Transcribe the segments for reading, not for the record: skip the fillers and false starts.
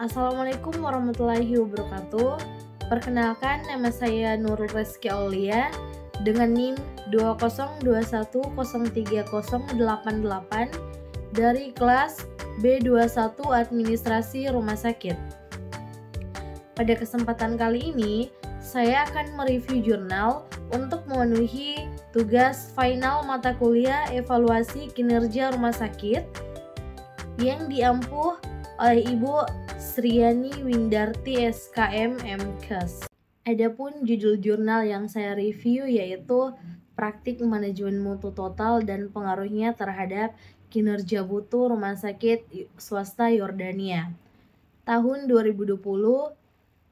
Assalamualaikum warahmatullahi wabarakatuh. Perkenalkan, nama saya Nurul Reski Aulia dengan NIM 2021030088 dari kelas B21 Administrasi Rumah Sakit. Pada kesempatan kali ini, saya akan mereview jurnal untuk memenuhi tugas final mata kuliah evaluasi kinerja rumah sakit yang diampuh oleh Ibu Sriani Windarti SKM MKes. Adapun judul jurnal yang saya review yaitu Praktik Manajemen Mutu Total dan Pengaruhnya Terhadap Kinerja Mutu Rumah Sakit Swasta Yordania. Tahun 2020,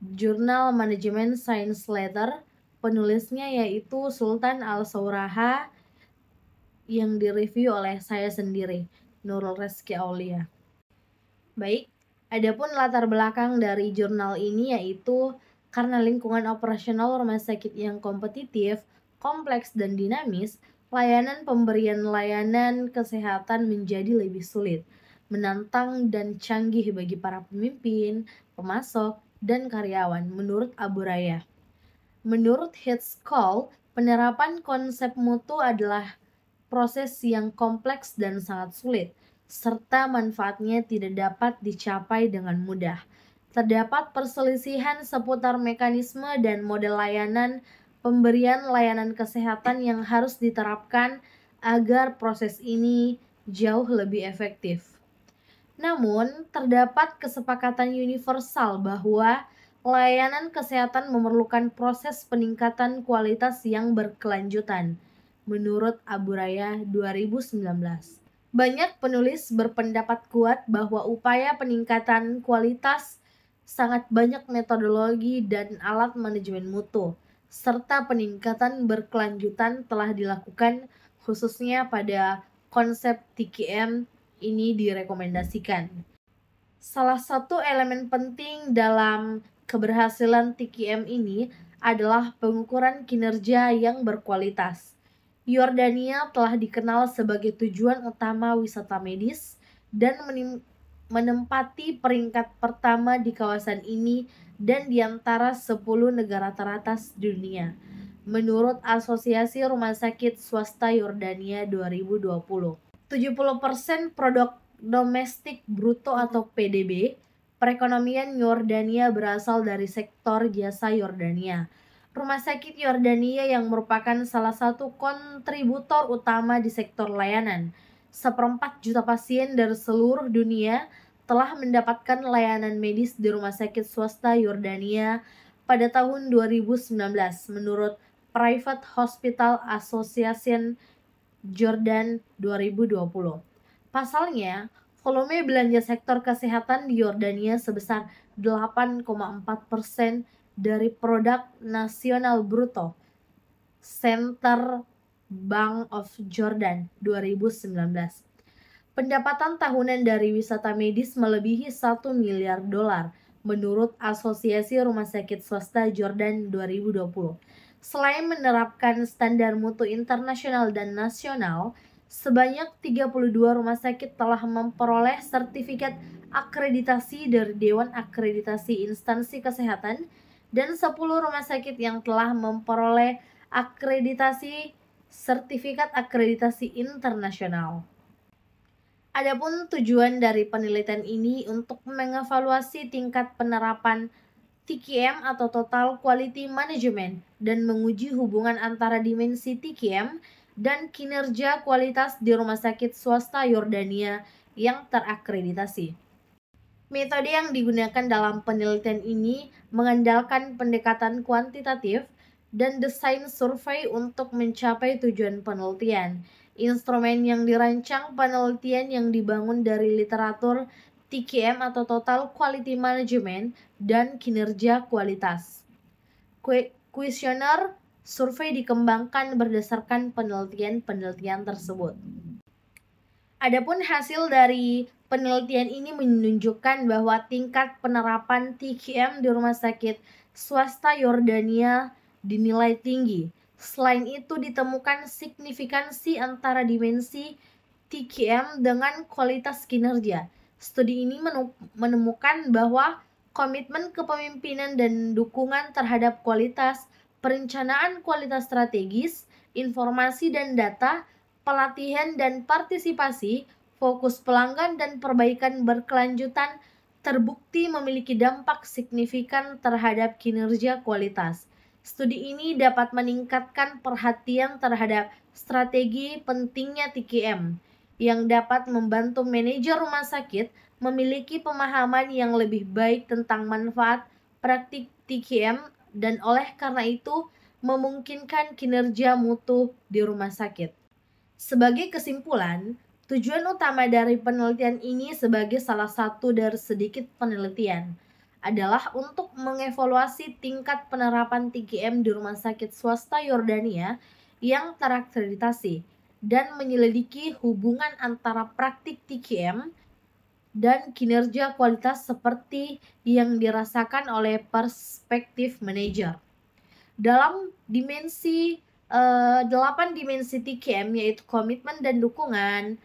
Jurnal Manajemen Science Letter, penulisnya yaitu Sultan Al-Sauraha, yang direview oleh saya sendiri, Nurul Reski Aulia. Baik, adapun latar belakang dari jurnal ini yaitu karena lingkungan operasional rumah sakit yang kompetitif, kompleks, dan dinamis, pemberian layanan kesehatan menjadi lebih sulit, menantang, dan canggih bagi para pemimpin, pemasok, dan karyawan, menurut Abu Raya. Menurut Hitchcock, penerapan konsep mutu adalah proses yang kompleks dan sangat sulit, serta manfaatnya tidak dapat dicapai dengan mudah. Terdapat perselisihan seputar mekanisme dan model layanan pemberian layanan kesehatan yang harus diterapkan agar proses ini jauh lebih efektif. Namun, terdapat kesepakatan universal bahwa layanan kesehatan memerlukan proses peningkatan kualitas yang berkelanjutan, menurut Abu Raya 2019. Banyak penulis berpendapat kuat bahwa upaya peningkatan kualitas sangat banyak metodologi dan alat manajemen mutu, serta peningkatan berkelanjutan telah dilakukan khususnya pada konsep TKM ini direkomendasikan. Salah satu elemen penting dalam keberhasilan TKM ini adalah pengukuran kinerja yang berkualitas. Yordania telah dikenal sebagai tujuan utama wisata medis dan menempati peringkat pertama di kawasan ini dan di antara 10 negara teratas dunia, menurut Asosiasi Rumah Sakit Swasta Yordania 2020. 70% produk domestik bruto atau PDB perekonomian Yordania berasal dari sektor jasa Yordania. Rumah sakit Yordania yang merupakan salah satu kontributor utama di sektor layanan. 1/4 juta pasien dari seluruh dunia telah mendapatkan layanan medis di rumah sakit swasta Yordania pada tahun 2019 menurut Private Hospital Association Jordan 2020. Pasalnya, volume belanja sektor kesehatan di Yordania sebesar 8,4% dari produk nasional bruto. Center Bank of Jordan 2019. Pendapatan tahunan dari wisata medis melebihi 1 miliar dolar menurut Asosiasi Rumah Sakit Swasta Jordan 2020. Selain menerapkan standar mutu internasional dan nasional, sebanyak 32 rumah sakit telah memperoleh sertifikat akreditasi dari Dewan Akreditasi Instansi Kesehatan dan 10 rumah sakit yang telah memperoleh sertifikat akreditasi internasional. Adapun tujuan dari penelitian ini untuk mengevaluasi tingkat penerapan TKM atau Total Quality Management dan menguji hubungan antara dimensi TKM dan kinerja kualitas di rumah sakit swasta Yordania yang terakreditasi. Metode yang digunakan dalam penelitian ini mengandalkan pendekatan kuantitatif dan desain survei untuk mencapai tujuan penelitian. Instrumen yang dirancang penelitian yang dibangun dari literatur TKM atau Total Quality Management dan kinerja kualitas. Kuesioner survei dikembangkan berdasarkan penelitian tersebut. Adapun hasil dari penelitian ini menunjukkan bahwa tingkat penerapan TKM di rumah sakit swasta Yordania dinilai tinggi. Selain itu ditemukan signifikansi antara dimensi TKM dengan kualitas kinerja. Studi ini menemukan bahwa komitmen kepemimpinan dan dukungan terhadap kualitas, perencanaan kualitas strategis, informasi dan data, pelatihan dan partisipasi, fokus pelanggan dan perbaikan berkelanjutan terbukti memiliki dampak signifikan terhadap kinerja kualitas. Studi ini dapat meningkatkan perhatian terhadap strategi pentingnya TKM yang dapat membantu manajer rumah sakit memiliki pemahaman yang lebih baik tentang manfaat praktik TKM dan oleh karena itu memungkinkan kinerja mutu di rumah sakit. Sebagai kesimpulan, tujuan utama dari penelitian ini sebagai salah satu dari sedikit penelitian adalah untuk mengevaluasi tingkat penerapan TKM di rumah sakit swasta Yordania yang terakreditasi dan menyelidiki hubungan antara praktik TKM dan kinerja kualitas seperti yang dirasakan oleh perspektif manajer. Dalam dimensi 8 dimensi TKM yaitu komitmen dan dukungan,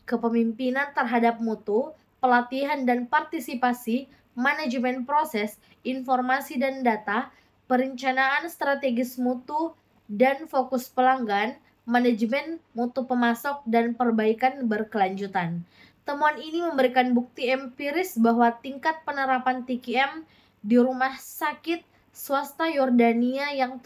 kepemimpinan terhadap mutu, pelatihan dan partisipasi, manajemen proses, informasi dan data, perencanaan strategis mutu dan fokus pelanggan, manajemen mutu pemasok dan perbaikan berkelanjutan. Temuan ini memberikan bukti empiris bahwa tingkat penerapan TKM di rumah sakit swasta Yordania yang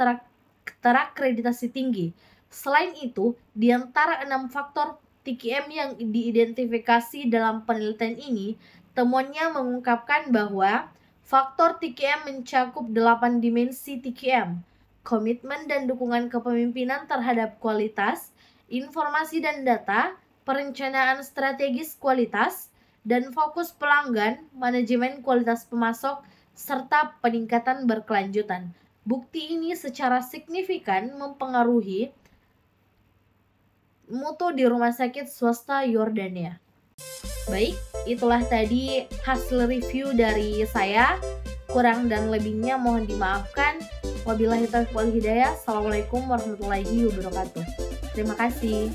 terakreditasi tinggi. Selain itu, di antara 6 faktor TKM yang diidentifikasi dalam penelitian ini, temuannya mengungkapkan bahwa faktor TKM mencakup 8 dimensi TKM, komitmen dan dukungan kepemimpinan terhadap kualitas, informasi dan data, perencanaan strategis kualitas, dan fokus pelanggan, manajemen kualitas pemasok, serta peningkatan berkelanjutan. Bukti ini secara signifikan mempengaruhi mutu di rumah sakit swasta Yordania. Baik, itulah tadi hasil review dari saya. Kurang dan lebihnya mohon dimaafkan. Wabillahi taufiq wal hidayah. Assalamualaikum warahmatullahi wabarakatuh. Terima kasih.